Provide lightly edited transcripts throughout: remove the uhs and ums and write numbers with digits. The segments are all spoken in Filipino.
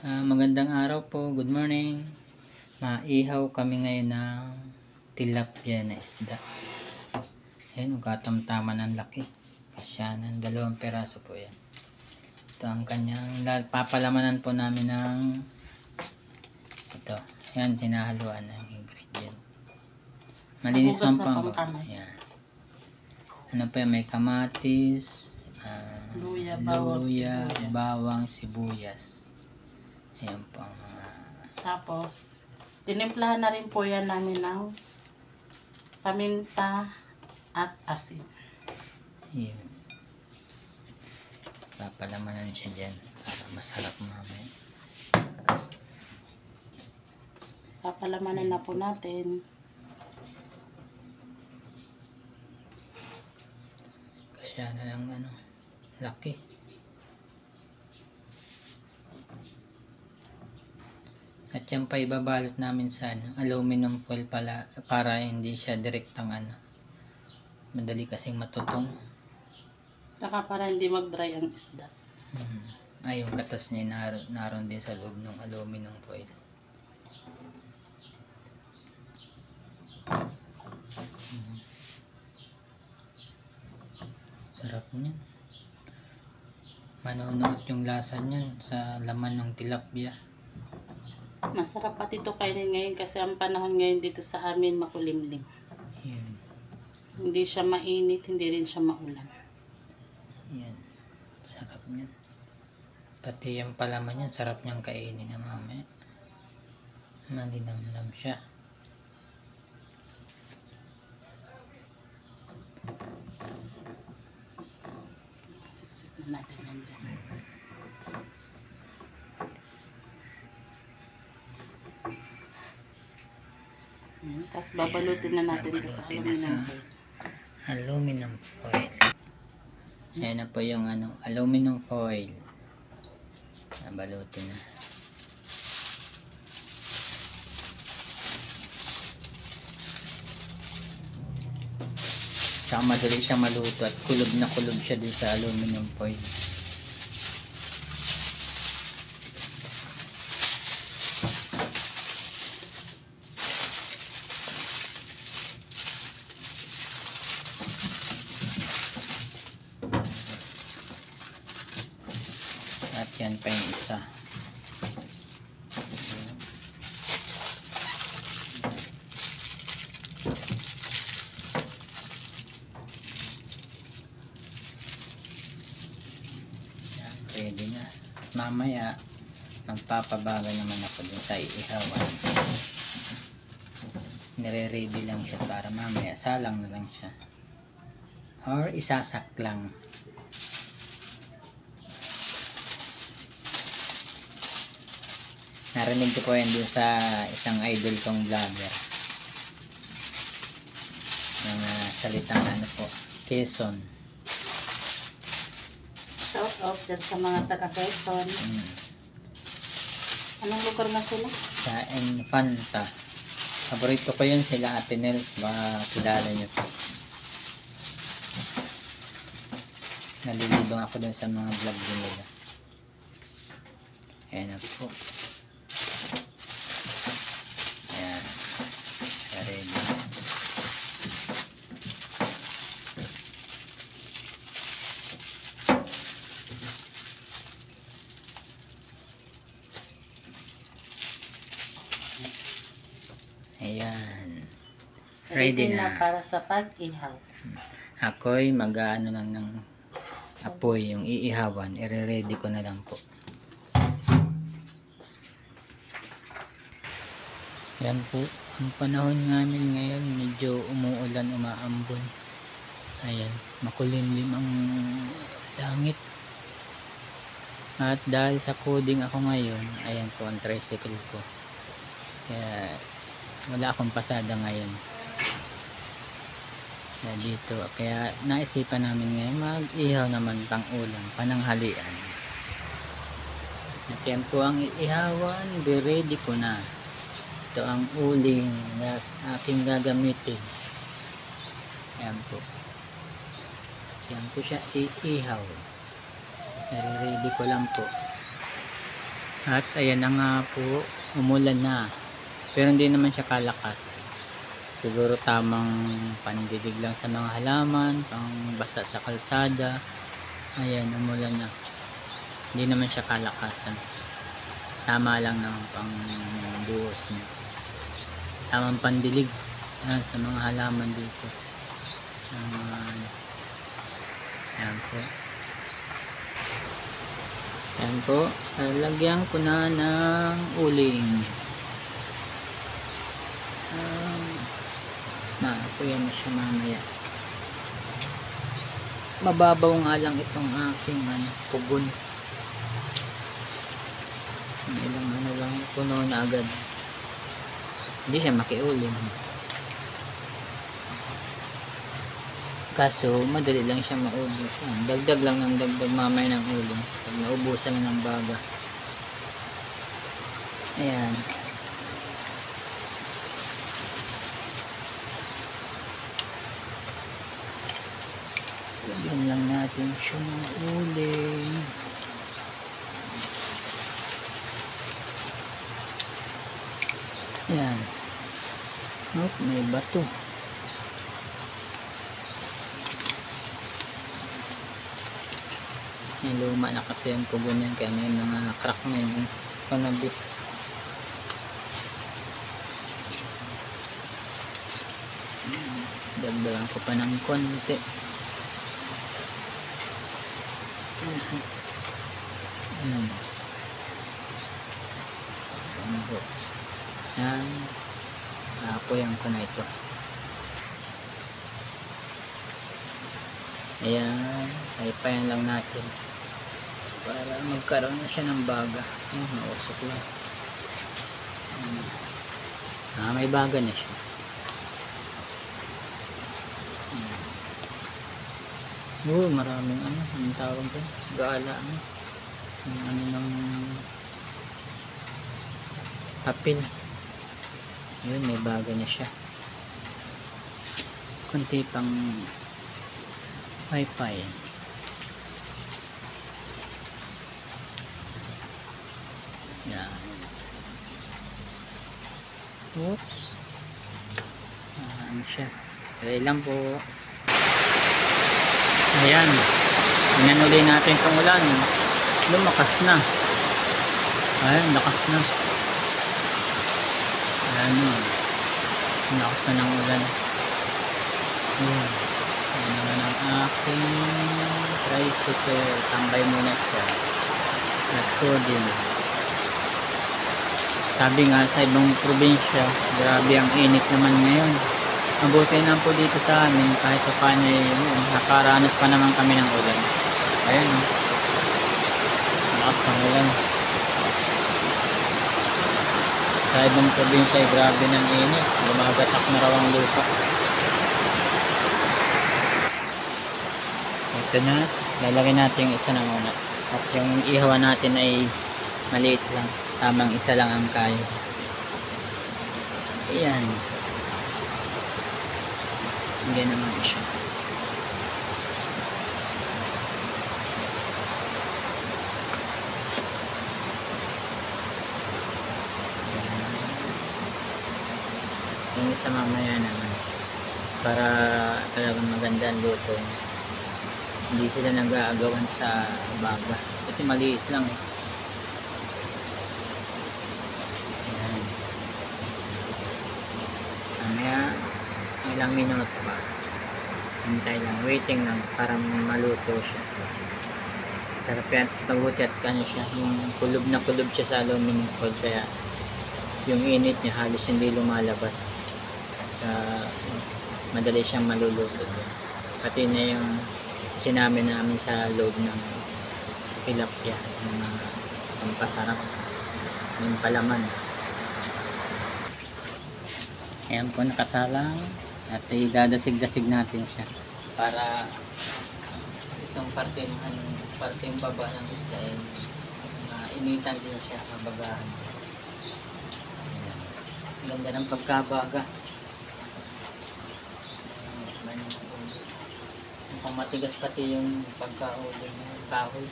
Magandang araw po, good morning. Maihaw kami ngayon ng tilapia na isda. Ayan, katamtaman ng laki. Kasyanan, 2 peraso po yan. Ito ang kanyang, papalamanan po namin ng ito. Ayan, sinahaluan ng ingredient. Malinis man po ang ayan. Ano pa yan, may kamatis, luya, bawang, sibuyas. Ayan po ang mga... Tapos, tinimplahan na rin po yan namin ng paminta at asin. Ayan. Papalamanan siya dyan para masarap mamaya. Papalamanan na po natin. Kasya na lang laki. At yan pa ibabalot namin sa aluminum foil para hindi siya direktang madali kasing matutong. Saka para hindi mag-dry ang isda. Ay, yung katas niya naroon din sa loob ng aluminum foil. Sarap niyan. Manunuot yung lasa niyan sa laman ng tilapia. Masarap pati ito kainin ngayon kasi ang panahon ngayon dito sa amin makulimlim. Yan. Hindi siya mainit, hindi rin siya maulan. Yan. Sarap niyan. Pati yung palaman niyan, sarap niyang kainin na mamaya. Malinamnam siya. Siksik na natin yan dyan. Tapos babalutin na natin ito sa aluminum foil. Aluminum foil. Ayan na po yung aluminum foil. Balutin na. Saka madali siyang maluto at kulob na kulob siya din sa aluminum foil. At yan pa yung isa. Yan, pwede na. At mamaya, magpapabaga naman ako dun sa iihawan. Nire-ready lang siya para mamaya. Salang na lang siya. Or isasak lang. Narinig ko po yan doon sa isang idol kong vlogger. Mga salitang Quezon. Shout out dyan sa mga taga Quezon. Anong lugar na sila? Sa Infanta. Paborito ko yun sila Ate Nels. Baka kilala nyo po. Nalilibang ako doon sa mga vlog nila. Ayan na po. Ayan. Ready. Ayan. Ready na para sa pag-ihaw. Ako'y mag-ano lang ng apoy yung iihawan. I-ready ko na lang po. Yan po. Ang panahon namin ngayon medyo umuulan, umaambon. Ayan. Makulimlim ang langit. At dahil sa coding ako ngayon, ayan po ang tricycle ko. Kaya wala akong pasada ngayon. Kaya dito. Kaya naisipan namin ngayon mag-ihaw naman pang ulam, pananghalian. At yan po ang iihawan. Be ready ko na. Ito ang uling na aking gagamitin. Yan po. Yan po siya iihaw. Nare-ready ko lang po. At ayan na nga po, umulan na. Pero hindi naman siya kalakas. Siguro tamang pandilig lang sa mga halaman, pang basa sa kalsada. Ayan, umulan na. Hindi naman siya kalakasan. Tama lang ng pang buhos niya. Tamang pandilig sa mga halaman dito. Ayan po. Ayan po, lagyan ko na ng uling. Naapoyan na siya mamaya. Mababaw nga lang itong aking pugon. Ilang lang, puno na agad. Hindi siya makiuling. Kaso madali lang siya maubos. Dagdag lang ng dagdag mamaya ng uling pag naubusan na ng baga. Ayan. Lagyan lang natin siya ng uling. Ayan. Oh, may bato. Luma na kasi yung pugon yan, kaya may mga crack na yung panabit. Dagdagan ko pa ng konti. Yan. Apoyan ko na ito. Ayan. Paipayan lang natin para magkaroon na siya ng baga. Nausok lang. May baga na siya. Maraming anong tawag ko? Gala ng papel. Yun, may baga na siya. Kunti pang paypay. Yan. Oops. Ano siya? Okay lang po. Ayan. Inanuli natin itong ulan. Lumakas na. Ayan, lakas na. Ayan. Lakas na ng ulan. Ayan. Ayan naman ang aking tricycle. Tambay muna siya. Nagkodin. Sabi nga sa ibang probinsya, grabe ang init naman ngayon. Mabuti na po dito sa amin, kahit paano nakaranas pa naman kami ng ulan. Ayan o. Lakas ng ulan. Sa ibang probinsya, grabe ng init. Lumagatak na raw ang lupa. Ito na. Lalagyan natin yung isa na muna. At yung ihawa natin ay maliit lang. Tamang isa lang ang kaya. Ayan. Hindi naman siya. Yung isa mamaya naman. Para talagang maganda ang luto. Hindi sila nag-aagawan sa baga. Kasi maliit lang eh. Mamaya ilang minuto pa, hintay lang, waiting lang para maluto siya. Sarap yan, mabuti at kanya siya, yung kulob na kulob siya sa aluminum foil, kaya yung init niya halos hindi lumalabas. Madali siyang maluluto. Pati na yung sinamin namin sa loob ng tilapia, yung pampasarap, yung palaman. Ayan po, nakasalang at idadasig-dasig natin siya para itong parteng baba ng isda ay initan din siya, mabagahan. Ganda ng pagkabaga. Mukhang matigas pati yung pagkauli ng kahoy.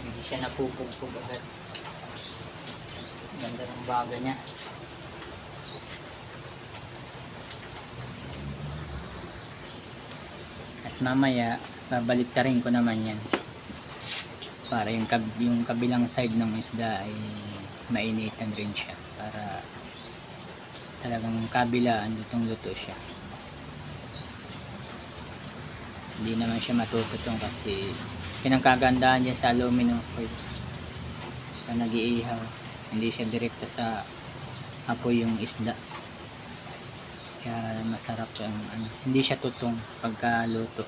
Hindi siya napupugpog agad. Ganda ng baga niya. At mamaya babalik ta rin ko naman yan para yung kabilang side ng isda ay mainitan rin siya para talagang kabilaan lutong luto siya. Hindi naman siya matututong kasi pinangkagandahan dyan sa aluminum foil sa nag-iihaw, hindi siya direkta sa apoy yung isda, kaya masarap yung hindi siya tutong pagka luto.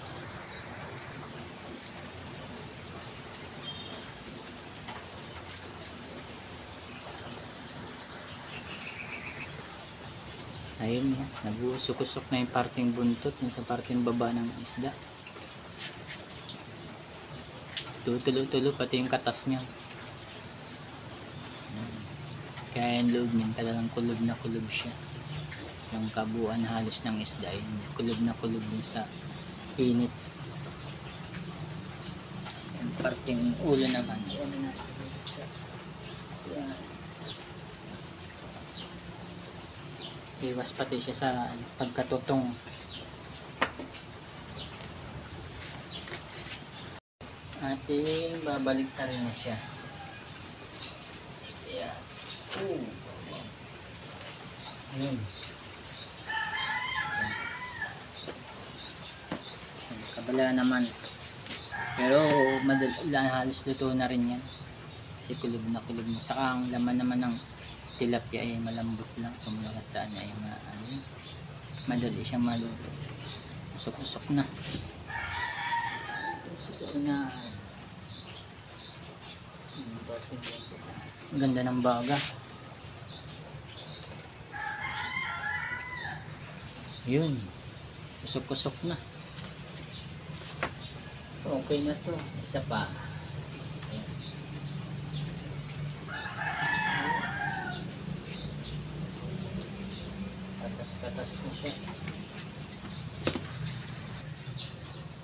Ayun yan, nag-uusok-usok na yung parting buntot yung sa parting baba ng isda. Tutulo-tulo pati yung katas niya. Kaya yung loob niyan talagang kulob na kulob siya. Yung kabuuan halos ng isda ay kulob na kulob yung sa init. Yung parting ulo naman. Yan. Iwas pati siya sa pagkatutong. Ating babalik na rin na siya. Ayan. Ayan. Kabala naman. Pero halos luto na rin yan. Kasi kulog na. Saka ang laman naman ng tilapia ay malambot lang. Kumula saan ay madali siyang maluto. Usok-usok na. Ang ganda ng baga. Yun. Usok-usok na. Okay na to. Isa pa. Ayan. Katas na siya.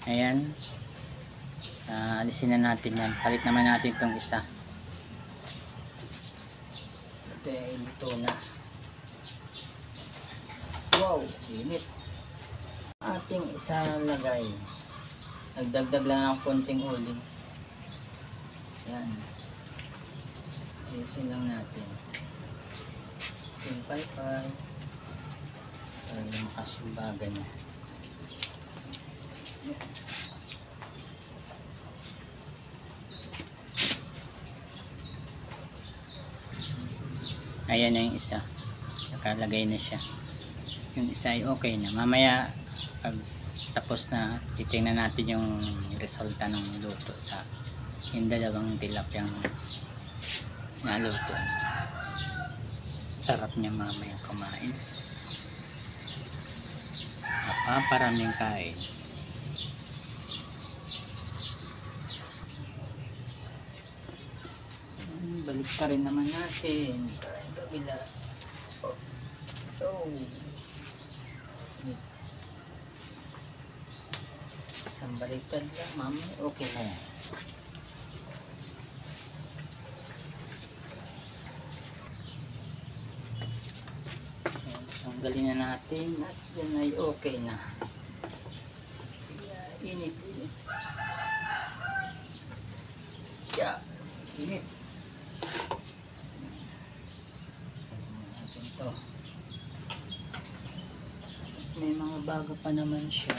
Ayan. Alisin na natin yan. Palit naman natin itong isa. Ito ay luto na. Wow, init. Ating isa lagay. Nagdagdag lang ng konting uling. Ayan. Alisin lang natin. Yung paypay. Para lumakas yung baga niya. Ayan na yung isa. Nakalagay na siya. Yung isa ay okay na. Mamaya pag tapos na, titingnan natin yung resulta ng luto sa yung dalawang tilapyang naluto. Sarap niya mamaya kumain. Napaparaming kain. Balik pa rin naman natin. Kabila. Isang baliktad lang, mami. Okay na yan. Tanggalin na natin at yan ay okay na. Init. Init. Ito. May mga bago pa naman siya.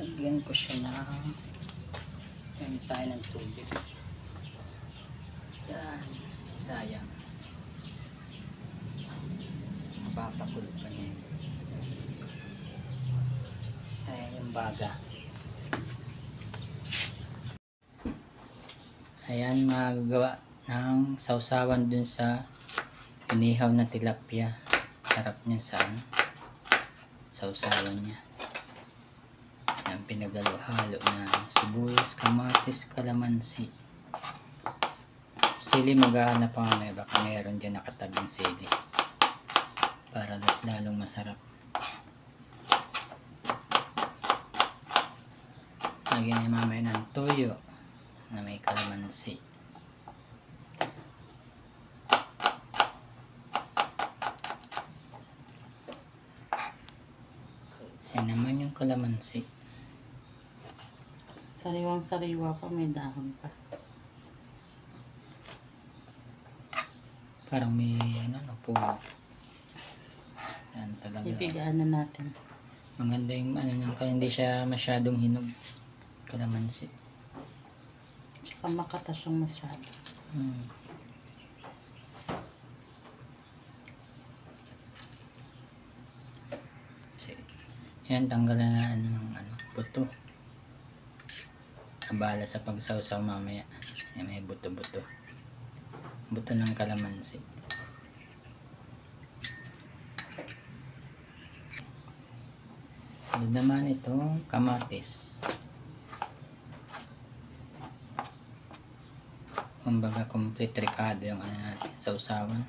Lagyan ko siya ng tayo ng tubig. Yan. Sayang. Mapapakulog pa niya. Ayan yung baga. Ayan, magagawa ng sausawan dun sa inihaw na tilapia. Sarap niya sa sausawan niya. Ayan, pinagalo-halo na sibuyas, kamatis, kalamansi. Sili maghahanap pa mamaya. Baka mayroon dyan nakatabing sili. Para lalong masarap. Lagyan niya mamaya ng toyo na may kalamansi. Yan naman yung kalamansi. Sariwang sariwa pa, may dahon pa. Parang may puno. Yan talaga. Ipigaan na natin. Maganda yung hindi siya masyadong hinog. Kalamansi. Tsaka makatas yung masyado. Yan, tanggalan na ng buto. Abala sa pagsawsaw mamaya. Yan, may buto-buto. Buto ng kalamansi. Sunod naman itong kamatis. Kumbaga complete ricado yung natin, sausawan.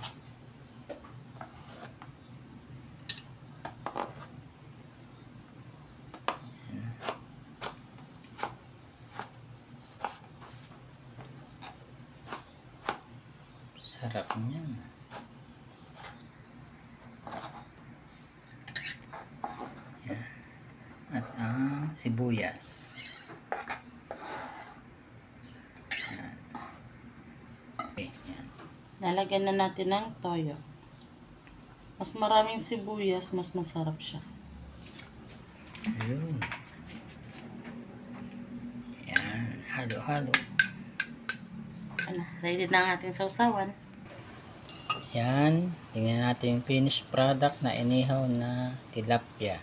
Sarap niyan. Yan. At ang sibuyas. Yan. Okay, yan. Lalagyan na natin ng toyo. Mas maraming sibuyas, mas masarap siya. Ayun. Yan. Halo-halo. Ready na ang ating sausawan. Yan, tingnan natin yung finished product na inihaw na tilapia.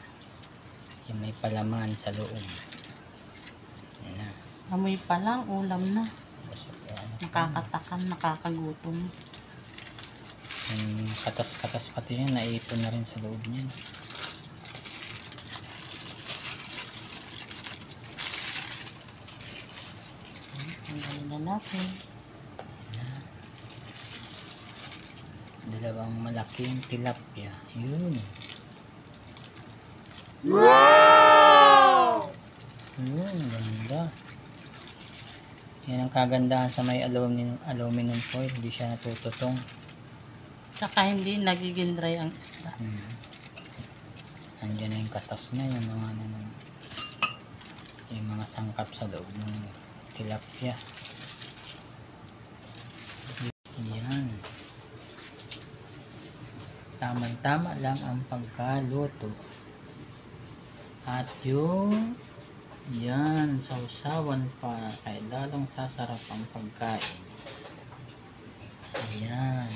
Yung may palaman sa loob. Yan na. Amoy pa lang, ulam na. Yan. Nakakatakam, nakakagutom. Yung katas-katas pati yun, naipon na rin sa loob niyan. Tanggalin na natin. Dalawang malaking tilapia. Yun. Wow! Yun, ganda. Yan ang kagandahan sa may aluminum foil. Hindi siya natututong. Tsaka hindi nagiging dry ang isda. Nandiyan na yung katas niya. Yung mga sangkap sa loob ng tilapia. Yan. Tama-tama lang ang pagkaluto. At yung yan, sausawan pa. Kaya lalong sasarap ang pagkain. Ayan.